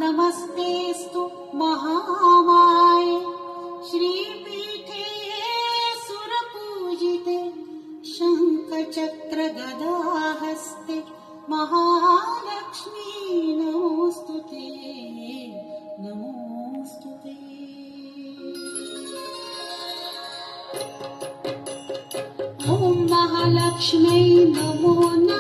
नमस्तेस्तु महामाये श्रीपीठे सुरपूजिते शङ्खचक्रगदाहस्ते महालक्ष्मी नमोऽस्तुते नमोऽस्तुते। ॐ महालक्ष्म्यै नमो नमः।